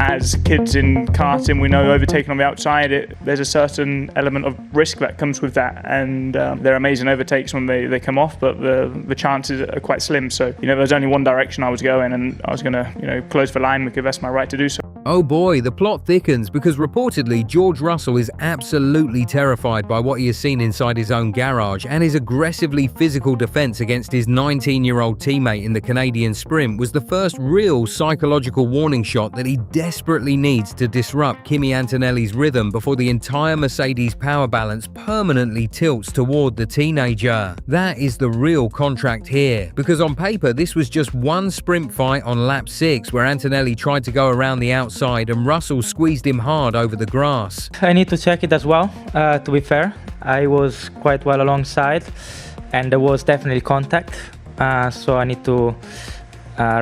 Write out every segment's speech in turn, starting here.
As kids in karting, we know overtaking on the outside, there's a certain element of risk that comes with that, and they're amazing overtakes when they come off, but the chances are quite slim. So, there's only one direction I was going, and I was going to, close the line because that's my right to do so. Oh boy, the plot thickens because reportedly George Russell is absolutely terrified by what he has seen inside his own garage, and his aggressively physical defense against his 19-year-old teammate in the Canadian sprint was the first real psychological warning shot that he desperately needs to disrupt Kimi Antonelli's rhythm before the entire Mercedes power balance permanently tilts toward the teenager. That is the real contract here, because on paper this was just one sprint fight on lap 6 where Antonelli tried to go around the outside and Russell squeezed him hard over the grass. I need to check it as well, to be fair. I was quite well alongside and there was definitely contact, so I need to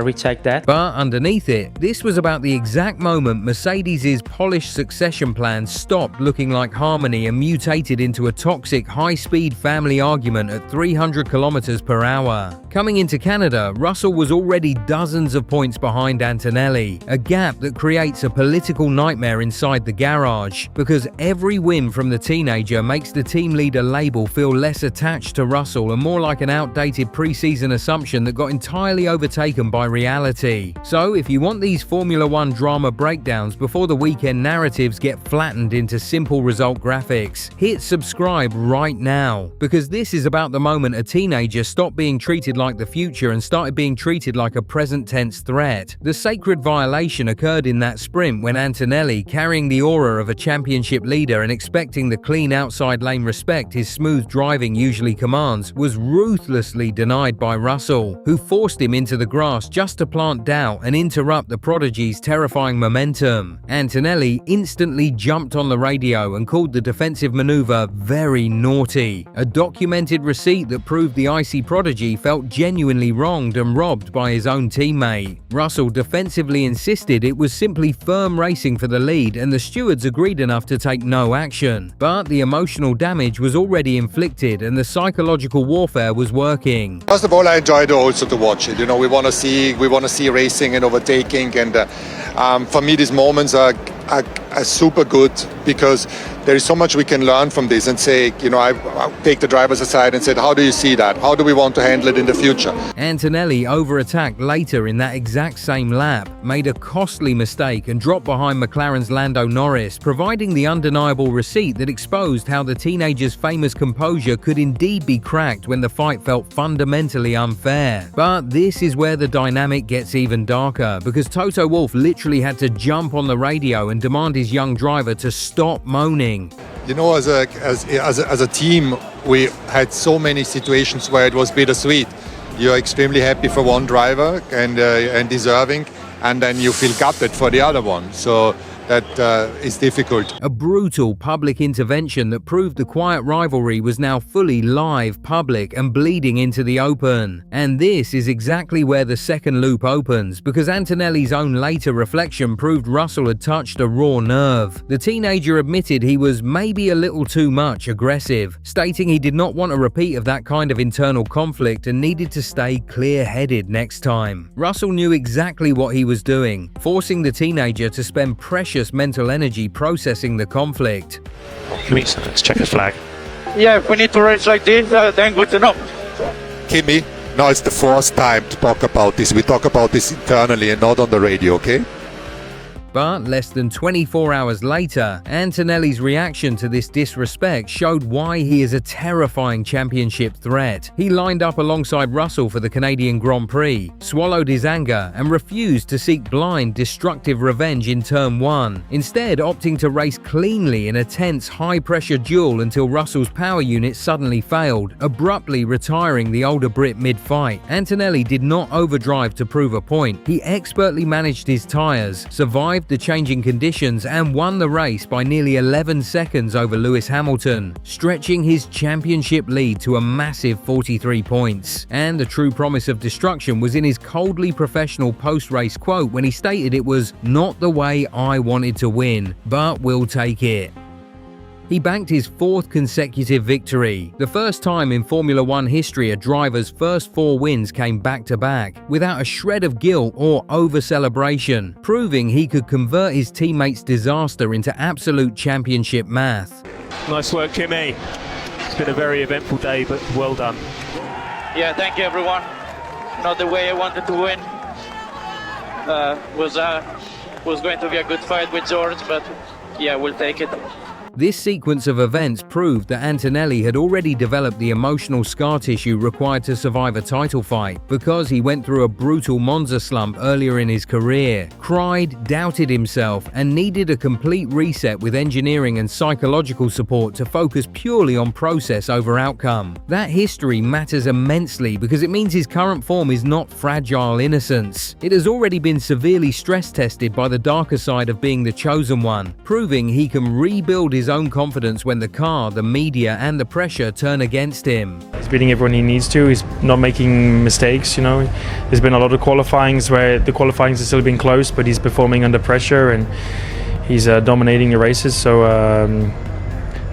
recheck that. But underneath it, this was about the exact moment Mercedes' polished succession plan stopped looking like harmony and mutated into a toxic high-speed family argument at 300 kilometers per hour. Coming into Canada, Russell was already dozens of points behind Antonelli, a gap that creates a political nightmare inside the garage, because every win from the teenager makes the team leader label feel less attached to Russell and more like an outdated pre-season assumption that got entirely overtaken by reality. So if you want these Formula One drama breakdowns before the weekend narratives get flattened into simple result graphics, hit subscribe right now, because this is about the moment a teenager stopped being treated like the future and started being treated like a present tense threat. The sacred violation occurred in that sprint when Antonelli, carrying the aura of a championship leader and expecting the clean outside lane respect his smooth driving usually commands, was ruthlessly denied by Russell, who forced him into the grass just to plant doubt and interrupt the prodigy's terrifying momentum. Antonelli instantly jumped on the radio and called the defensive maneuver very naughty, a documented receipt that proved the icy prodigy felt genuinely wronged and robbed by his own teammate. Russell defensively insisted it was simply firm racing for the lead, and the stewards agreed enough to take no action. But the emotional damage was already inflicted and the psychological warfare was working. First of all, I enjoyed also to watch it. We want to see racing and overtaking, and for me these moments are super good because there is so much we can learn from this and say, I take the drivers aside and said, how do you see that? How do we want to handle it in the future? Antonelli over-attacked later in that exact same lap, made a costly mistake and dropped behind McLaren's Lando Norris, providing the undeniable receipt that exposed how the teenager's famous composure could indeed be cracked when the fight felt fundamentally unfair. But this is where the dynamic gets even darker, because Toto Wolff literally had to jump on the radio and demand his young driver to stop moaning. As a team, we had so many situations where it was bittersweet. You're extremely happy for one driver and deserving, and then you feel gutted for the other one. So that is difficult. A brutal public intervention that proved the quiet rivalry was now fully live, public, and bleeding into the open. And this is exactly where the second loop opens, because Antonelli's own later reflection proved Russell had touched a raw nerve. The teenager admitted he was maybe a little too much aggressive, stating he did not want a repeat of that kind of internal conflict and needed to stay clear-headed next time. Russell knew exactly what he was doing, forcing the teenager to spend precious mental energy processing the conflict. Let's check the flag. Yeah, if we need to race like this, then good to know. Kimi, now it's the fourth time to talk about this. We talk about this internally and not on the radio, okay? But less than 24 hours later, Antonelli's reaction to this disrespect showed why he is a terrifying championship threat. He lined up alongside Russell for the Canadian Grand Prix, swallowed his anger, and refused to seek blind, destructive revenge in Turn 1, instead opting to race cleanly in a tense, high-pressure duel until Russell's power unit suddenly failed, abruptly retiring the older Brit mid-fight. Antonelli did not overdrive to prove a point. He expertly managed his tyres, survived the changing conditions, and won the race by nearly 11 seconds over Lewis Hamilton, stretching his championship lead to a massive 43 points. And the true promise of destruction was in his coldly professional post-race quote when he stated it was "not the way I wanted to win, but we'll take it." He banked his 4th consecutive victory, the first time in Formula One history a driver's first 4 wins came back-to-back, without a shred of guilt or over-celebration, proving he could convert his teammates' disaster into absolute championship math. Nice work, Kimi. It's been a very eventful day, but well done. Yeah, thank you everyone. Not the way I wanted to win. Was going to be a good fight with George, but yeah, we'll take it. This sequence of events proved that Antonelli had already developed the emotional scar tissue required to survive a title fight because he went through a brutal Monza slump earlier in his career, cried, doubted himself, and needed a complete reset with engineering and psychological support to focus purely on process over outcome. That history matters immensely because it means his current form is not fragile innocence. It has already been severely stress tested by the darker side of being the chosen one, proving he can rebuild his own confidence when the car, the media, and the pressure turn against him. He's beating everyone he needs to. He's not making mistakes, you know. There's been a lot of qualifyings where the qualifyings have still been close, but he's performing under pressure and he's dominating the races. So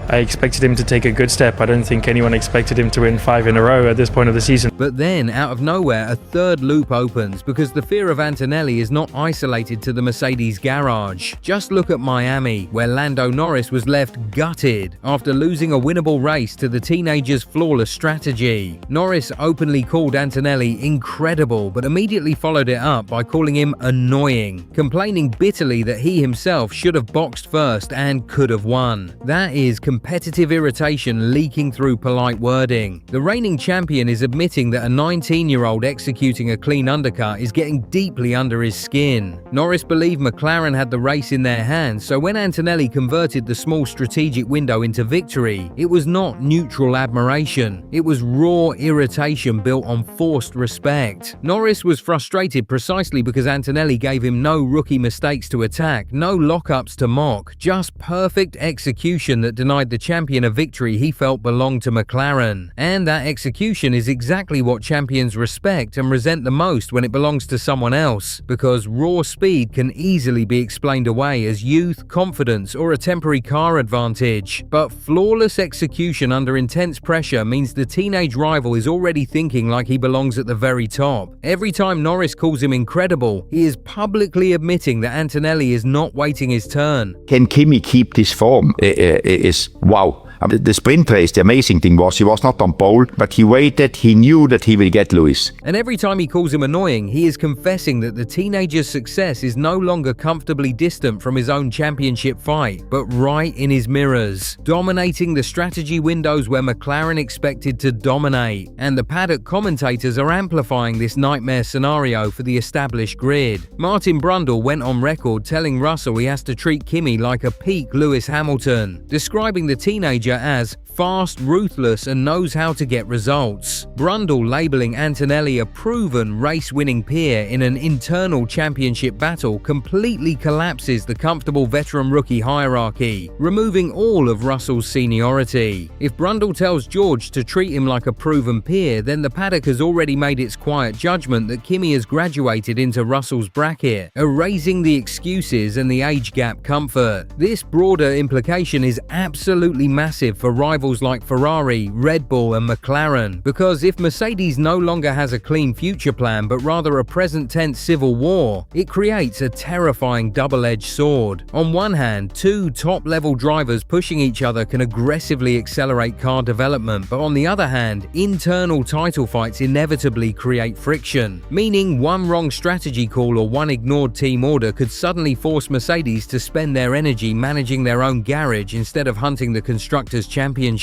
I expected him to take a good step. I don't think anyone expected him to win 5 in a row at this point of the season. But then, out of nowhere, a third loop opens because the fear of Antonelli is not isolated to the Mercedes garage. Just look at Miami, where Lando Norris was left gutted after losing a winnable race to the teenager's flawless strategy. Norris openly called Antonelli incredible, but immediately followed it up by calling him annoying, complaining bitterly that he himself should have boxed first and could have won. That is competitive irritation leaking through polite wording. The reigning champion is admitting that a 19-year-old executing a clean undercut is getting deeply under his skin. Norris believed McLaren had the race in their hands, so when Antonelli converted the small strategic window into victory, it was not neutral admiration. It was raw irritation built on forced respect. Norris was frustrated precisely because Antonelli gave him no rookie mistakes to attack, no lockups to mock, just perfect execution that denied the champion a victory he felt belonged to McLaren. And that execution is exactly what champions respect and resent the most when it belongs to someone else, because raw speed can easily be explained away as youth, confidence, or a temporary car advantage. But flawless execution under intense pressure means the teenage rival is already thinking like he belongs at the very top. Every time Norris calls him incredible, he is publicly admitting that Antonelli is not waiting his turn. Can Kimi keep this form? Is wow. The sprint race, the amazing thing was he was not on pole, but he waited, he knew that he will get Lewis. And every time he calls him annoying, he is confessing that the teenager's success is no longer comfortably distant from his own championship fight, but right in his mirrors, dominating the strategy windows where McLaren expected to dominate. And the paddock commentators are amplifying this nightmare scenario for the established grid. Martin Brundle went on record telling Russell he has to treat Kimi like a peak Lewis Hamilton, describing the teenager as fast, ruthless, and knows how to get results. Brundle labeling Antonelli a proven race-winning peer in an internal championship battle completely collapses the comfortable veteran-rookie hierarchy, removing all of Russell's seniority. If Brundle tells George to treat him like a proven peer, then the paddock has already made its quiet judgment that Kimi has graduated into Russell's bracket, erasing the excuses and the age gap comfort. This broader implication is absolutely massive for rivals like Ferrari, Red Bull, and McLaren, because if Mercedes no longer has a clean future plan but rather a present tense civil war, it creates a terrifying double-edged sword. On one hand, two top-level drivers pushing each other can aggressively accelerate car development, but on the other hand, internal title fights inevitably create friction, meaning one wrong strategy call or one ignored team order could suddenly force Mercedes to spend their energy managing their own garage instead of hunting the Constructors' Championship.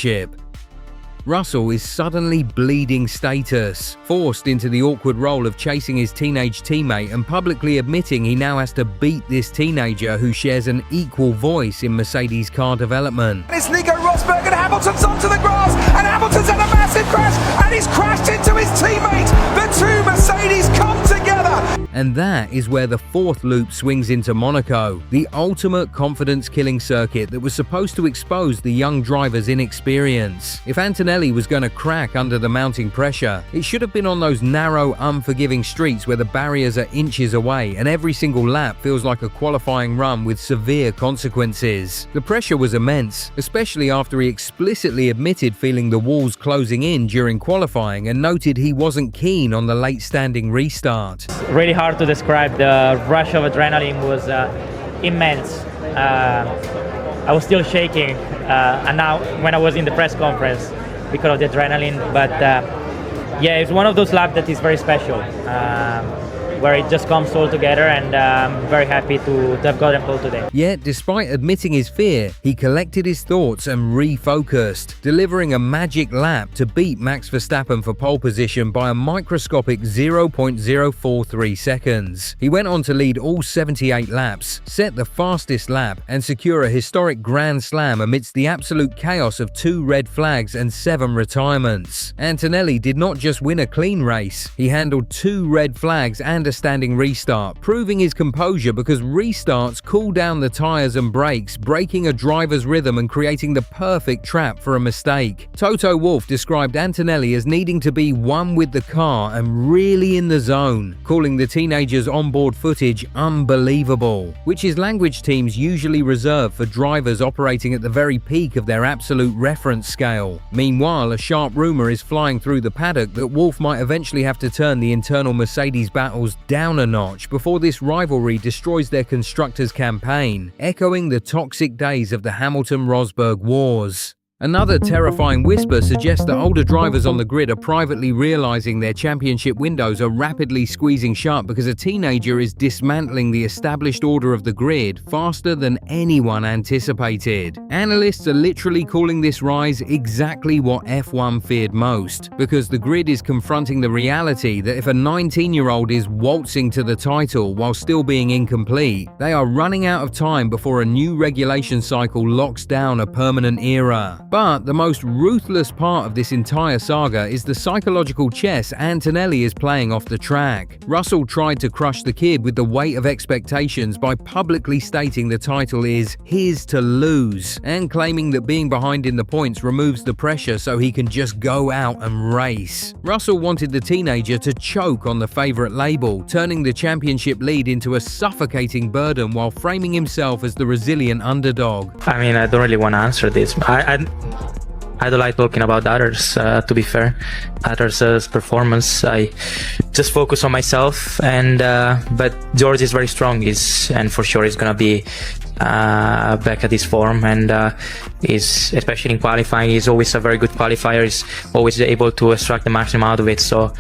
Russell is suddenly bleeding status, forced into the awkward role of chasing his teenage teammate and publicly admitting he now has to beat this teenager who shares an equal voice in Mercedes car development. It's Nico Rosberg and Hamilton's onto the grass, and Hamilton's had a massive crash and he's crashed into his teammate. The two Mercedes come together. And that is where the fourth loop swings into Monaco, the ultimate confidence-killing circuit that was supposed to expose the young driver's inexperience. If Antonelli was going to crack under the mounting pressure, it should have been on those narrow, unforgiving streets where the barriers are inches away and every single lap feels like a qualifying run with severe consequences. The pressure was immense, especially after he explicitly admitted feeling the walls closing in during qualifying and noted he wasn't keen on the late standing restart. Really hard to describe. The rush of adrenaline was immense. I was still shaking, and now when I was in the press conference because of the adrenaline, but yeah, it's one of those laps that is very special, where it just comes all together, and I'm very happy to have gotten pole today. Yet, despite admitting his fear, he collected his thoughts and refocused, delivering a magic lap to beat Max Verstappen for pole position by a microscopic 0.043 seconds. He went on to lead all 78 laps, set the fastest lap, and secure a historic Grand Slam amidst the absolute chaos of 2 red flags and 7 retirements. Antonelli did not just win a clean race, he handled 2 red flags and a standing restart, proving his composure because restarts cool down the tyres and brakes, breaking a driver's rhythm and creating the perfect trap for a mistake. Toto Wolff described Antonelli as needing to be one with the car and really in the zone, calling the teenager's onboard footage unbelievable, which is language teams usually reserve for drivers operating at the very peak of their absolute reference scale. Meanwhile, a sharp rumour is flying through the paddock that Wolff might eventually have to turn the internal Mercedes battles down a notch before this rivalry destroys their constructors' campaign, echoing the toxic days of the Hamilton-Rosberg wars. Another terrifying whisper suggests that older drivers on the grid are privately realizing their championship windows are rapidly squeezing shut because a teenager is dismantling the established order of the grid faster than anyone anticipated. Analysts are literally calling this rise exactly what F1 feared most, because the grid is confronting the reality that if a 19-year-old is waltzing to the title while still being incomplete, they are running out of time before a new regulation cycle locks down a permanent era. But the most ruthless part of this entire saga is the psychological chess Antonelli is playing off the track. Russell tried to crush the kid with the weight of expectations by publicly stating the title is his to lose and claiming that being behind in the points removes the pressure so he can just go out and race. Russell wanted the teenager to choke on the favorite label, turning the championship lead into a suffocating burden while framing himself as the resilient underdog. I mean, I don't really want to answer this. I don't like talking about others, to be fair. Others' performance. I just focus on myself, and but George is very strong, and for sure he's gonna be back at his form, and is, especially in qualifying, he's always a very good qualifier. He's always able to extract the maximum out of it. So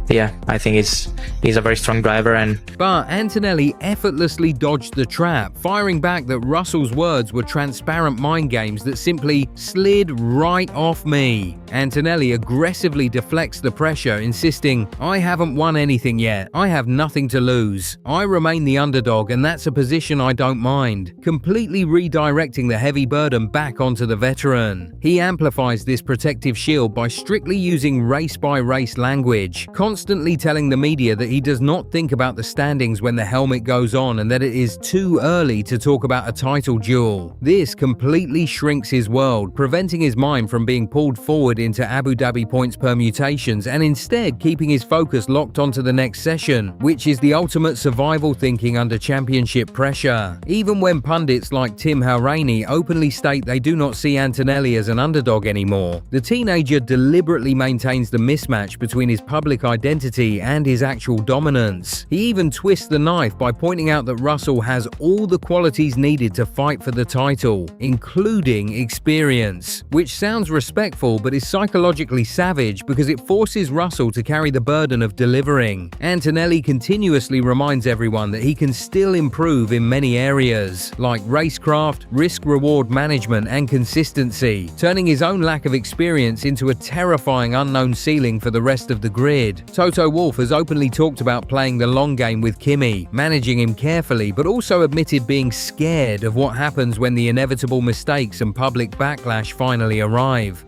yeah, I think he's a very strong driver. But Antonelli effortlessly dodged the trap, firing back that Russell's words were transparent mind games that simply slid right off me. Antonelli aggressively deflects the pressure, insisting, "I haven't won anything yet. I have nothing to lose. I remain the underdog, and that's a position I don't mind," completely redirecting the heavy burden back onto the veteran. He amplifies this protective shield by strictly using race-by-race language, constantly telling the media that he does not think about the standings when the helmet goes on and that it is too early to talk about a title duel. This completely shrinks his world, preventing his mind from being pulled forward into Abu Dhabi points permutations and instead keeping his focus locked onto the next session, which is the ultimate survival thinking under championship pressure. Even when pundits like Tim Howraney openly state they do not see Antonelli as an underdog anymore, the teenager deliberately maintains the mismatch between his public identity and his actual dominance. He even twists the knife by pointing out that Russell has all the qualities needed to fight for the title, including experience, which sounds respectful but is psychologically savage because it forces Russell to carry the burden of delivering. Antonelli continuously reminds everyone that he can still improve in many areas, like racecraft, risk-reward management, and consistency, turning his own lack of experience into a terrifying unknown ceiling for the rest of the grid. Toto Wolff has openly talked about playing the long game with Kimi, managing him carefully, but also admitted being scared of what happens when the inevitable mistakes and public backlash finally arrive.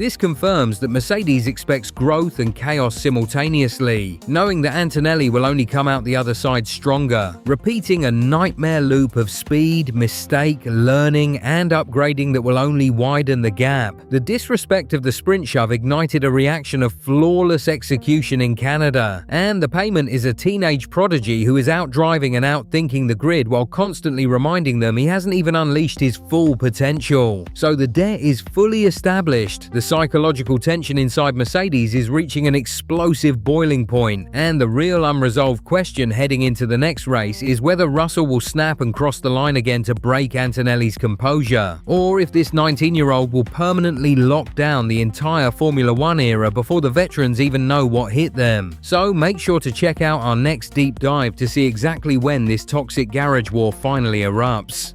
This confirms that Mercedes expects growth and chaos simultaneously, knowing that Antonelli will only come out the other side stronger, repeating a nightmare loop of speed, mistake, learning, and upgrading that will only widen the gap. The disrespect of the sprint shove ignited a reaction of flawless execution in Canada, and the payment is a teenage prodigy who is outdriving and outthinking the grid while constantly reminding them he hasn't even unleashed his full potential. So the debt is fully established, the psychological tension inside Mercedes is reaching an explosive boiling point, and the real unresolved question heading into the next race is whether Russell will snap and cross the line again to break Antonelli's composure, or if this 19-year-old will permanently lock down the entire Formula One era before the veterans even know what hit them. So make sure to check out our next deep dive to see exactly when this toxic garage war finally erupts.